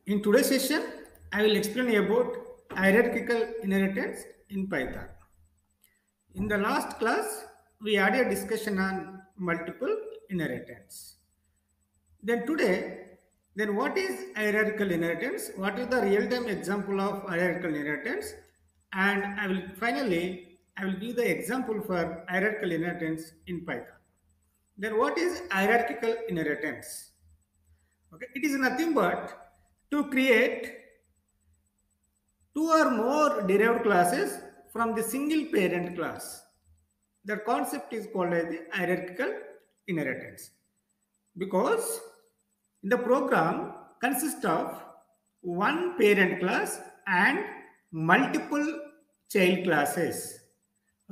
In today's session, I will explain about hierarchical inheritance in Python. In the last class, we had a discussion on multiple inheritance. Then today, what is hierarchical inheritance? What is the real-time example of hierarchical inheritance? And I will give the example for hierarchical inheritance in Python. Then what is hierarchical inheritance? Okay, it is nothing but to create two or more derived classes from the single parent class. The concept is called as the hierarchical inheritance because the program consists of one parent class and multiple child classes.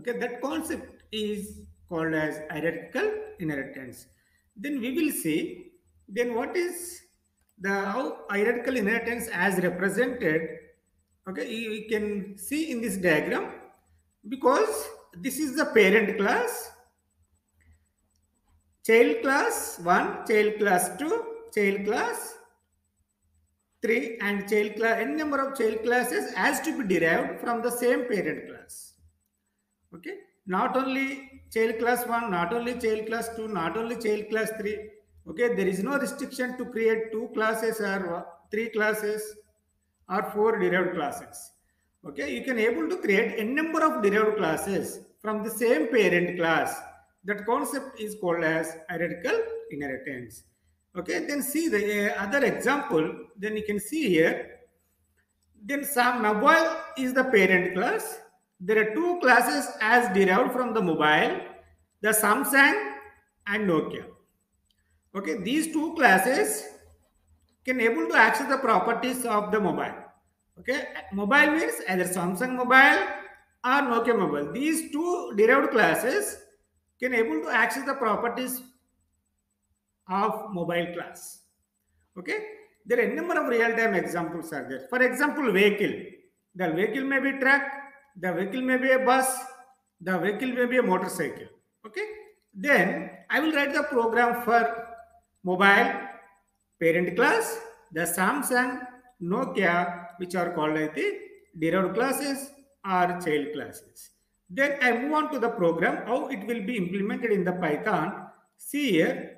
Okay, that concept is called as hierarchical inheritance. Then we will see then what is the how hierarchical inheritance as represented. Okay, you can see in this diagram because this is the parent class, child class 1, child class 2, child class 3 and child class n number of child classes has to be derived from the same parent class. Okay, not only child class 1, not only child class 2, not only child class 3. Okay, there is no restriction to create two classes or three classes or four derived classes. Okay, you can able to create n number of derived classes from the same parent class. That concept is called as hierarchical inheritance. Okay, then see the other example. Then you can see here. Then some mobile is the parent class. There are two classes as derived from the mobile, the Samsung and Nokia. Okay, these two classes can able to access the properties of the mobile. Okay, mobile means either Samsung mobile or Nokia mobile. These two derived classes can able to access the properties of mobile class. Okay, there are a number of real-time examples are there. For example, vehicle. The vehicle may be truck, the vehicle may be a bus, the vehicle may be a motorcycle. Okay, then I will write the program for mobile parent class, the Samsung, Nokia, which are called as the derived classes or child classes. Then I move on to the program, how it will be implemented in the Python. See here,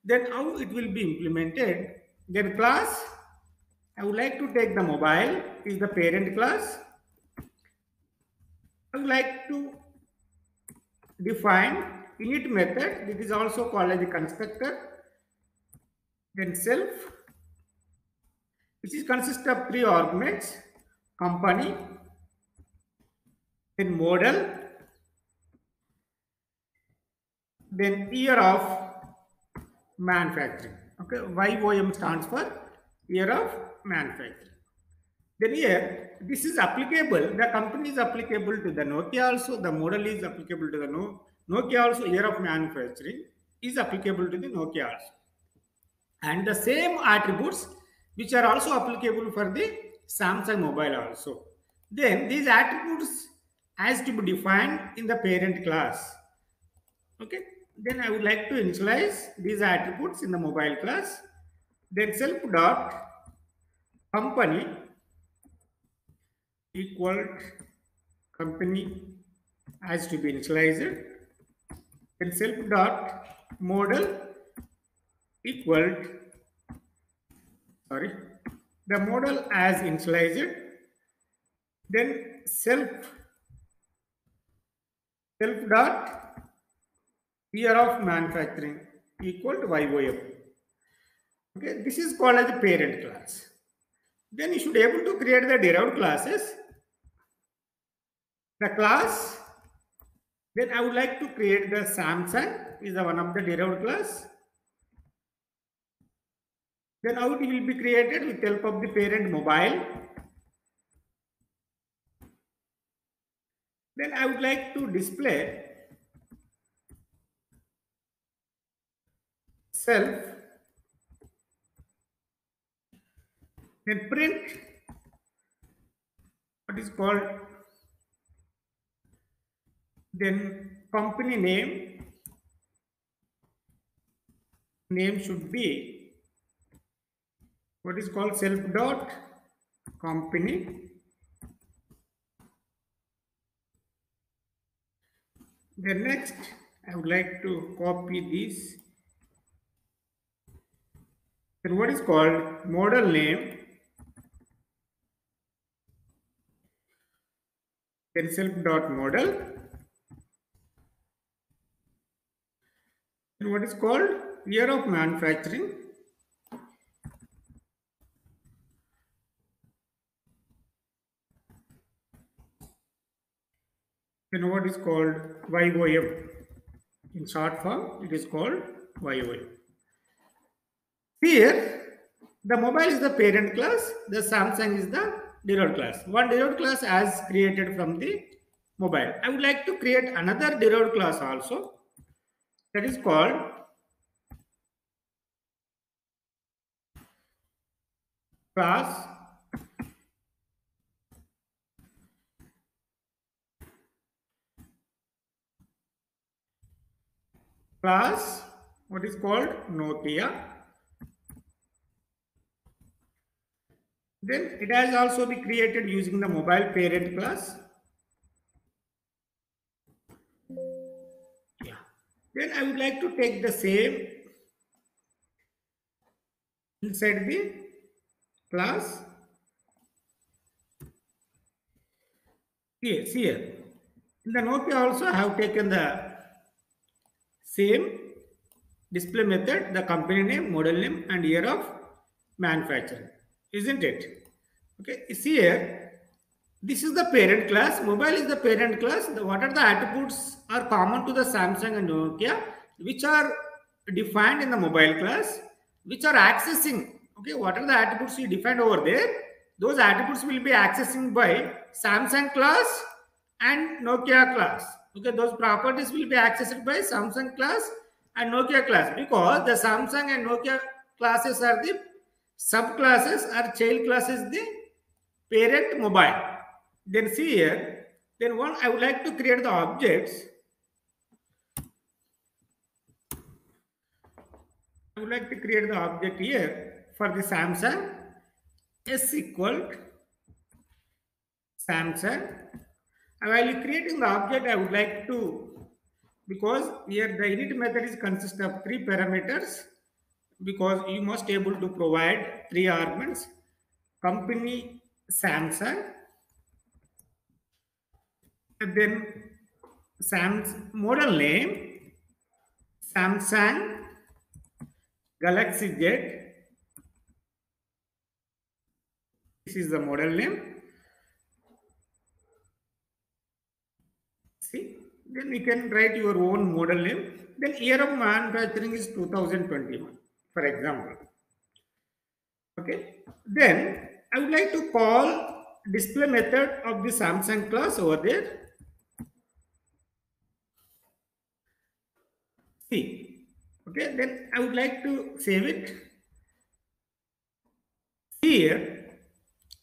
then how it will be implemented. Then class, I would like to take the mobile is the parent class. I would like to define init method. It is also called as the constructor. Then self, which is consist of three arguments: company, then model, then year of manufacturing. Okay, YOM stands for year of manufacturing. Then here, this is applicable. The company is applicable to the Nokia also. The model is applicable to the Nokia also. Year of manufacturing is applicable to the Nokia also. And the same attributes which are also applicable for the Samsung mobile also. Then these attributes has to be defined in the parent class. Okay. Then I would like to initialize these attributes in the mobile class. Then self dot company equal company has to be initialized. Then self dot model equal the model as initialized. Then self dot year of manufacturing equal to YOM. Okay, this is called as the parent class. Then you should be able to create the derived classes. The class, then I would like to create the Samsung is the one of the derived class. Then how it will be created with help of the parent mobile. Then I would like to display self, then print what is called then company name should be what is called self dot company. Then next, I would like to copy this. Then what is called model name. Then self dot model. Then what is called year of manufacturing. Then what is called YOM. In short form, it is called YOM. Here, the mobile is the parent class, the Samsung is the derived class. One derived class as created from the mobile. I would like to create another derived class also, that is called class what is called Nokia. Then it has also be created using the mobile parent class. Yeah. Then I would like to take the same inside the class. Yes, here. In the Nokia also I have taken the same display method, the company name, model name, and year of manufacturing, isn't it? Okay, see here, this is the parent class, mobile is the parent class. What are the attributes are common to the Samsung and Nokia, which are defined in the mobile class, which are accessing. Okay, what are the attributes you defined over there? Those attributes will be accessing by Samsung class and Nokia class. Okay, those properties will be accessed by Samsung class and Nokia class, because the Samsung and Nokia classes are the subclasses or child classes the parent mobile. Then see here, then one I would like to create the objects. I would like to create the object here for the Samsung. S equal Samsung. And while creating the object, I would like to, because here the init method is consist of 3 parameters, because you must able to provide 3 arguments. Company Samsung, and then model name Samsung Galaxy Z. This is the model name. See, then you can write your own model name. Then year of manufacturing is 2021, for example. Okay. Then I would like to call display method of the Samsung class over there. See. Okay. Then I would like to save it. Here,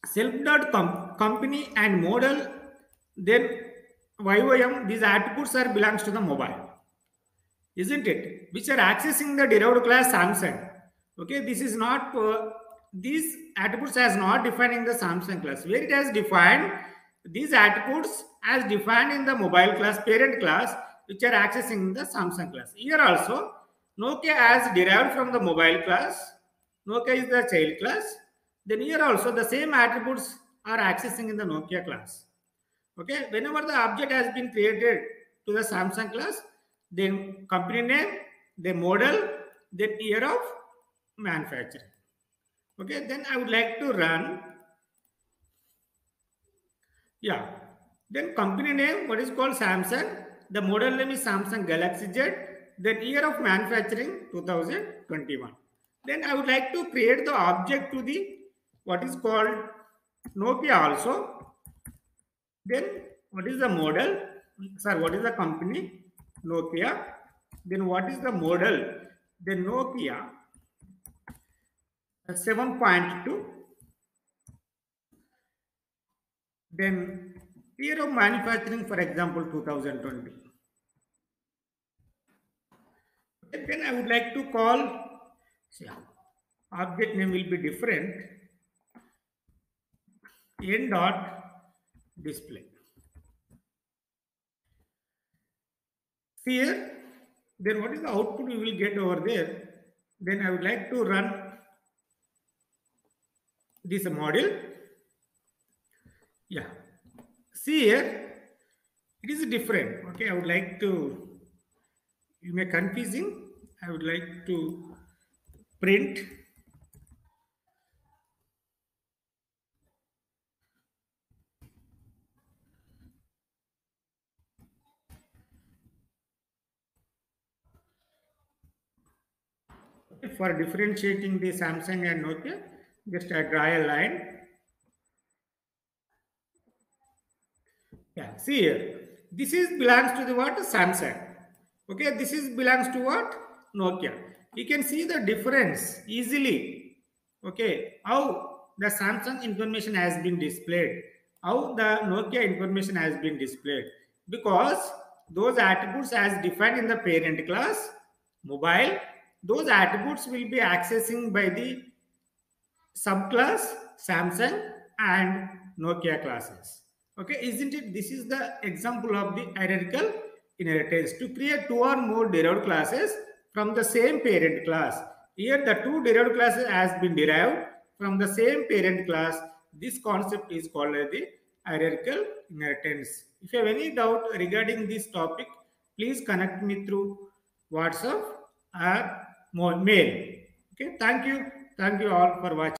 self.company and model, then YOM, these attributes are belongs to the mobile, isn't it? Which are accessing the derived class Samsung. Okay, this is not these attributes as not defined in the Samsung class. Where it has defined these attributes as defined in the mobile class, parent class, which are accessing the Samsung class. Here also, Nokia as derived from the mobile class. Nokia is the child class. Then here also the same attributes are accessing in the Nokia class. Okay, whenever the object has been created to the Samsung class, then company name, the model, then year of manufacturing. Okay, then I would like to run. Yeah, then company name, what is called Samsung, the model name is Samsung Galaxy Z, then year of manufacturing 2021. Then I would like to create the object to the what is called Nokia also. Then what is the model? Sir, what is the company? Nokia. Then what is the model? Then Nokia 7.2. Then year of manufacturing, for example, 2020. And then I would like to call object name will be different, n dot display. See here, then what is the output we will get over there? Then I would like to run this module. Yeah, see here, it is different. Okay, I would like to, you may confusing, I would like to print for differentiating the Samsung and Nokia. Just I draw a line. Yeah, see here. This is belongs to the what? Samsung. Okay, this is belongs to what? Nokia. You can see the difference easily. Okay, how the Samsung information has been displayed, how the Nokia information has been displayed, because those attributes as defined in the parent class mobile, those attributes will be accessing by the subclass Samsung and Nokia classes. Okay, isn't it? This is the example of the hierarchical inheritance to create two or more derived classes from the same parent class. Here, the two derived classes has been derived from the same parent class. This concept is called as the hierarchical inheritance. If you have any doubt regarding this topic, please connect me through WhatsApp or mail. Okay, thank you all for watching.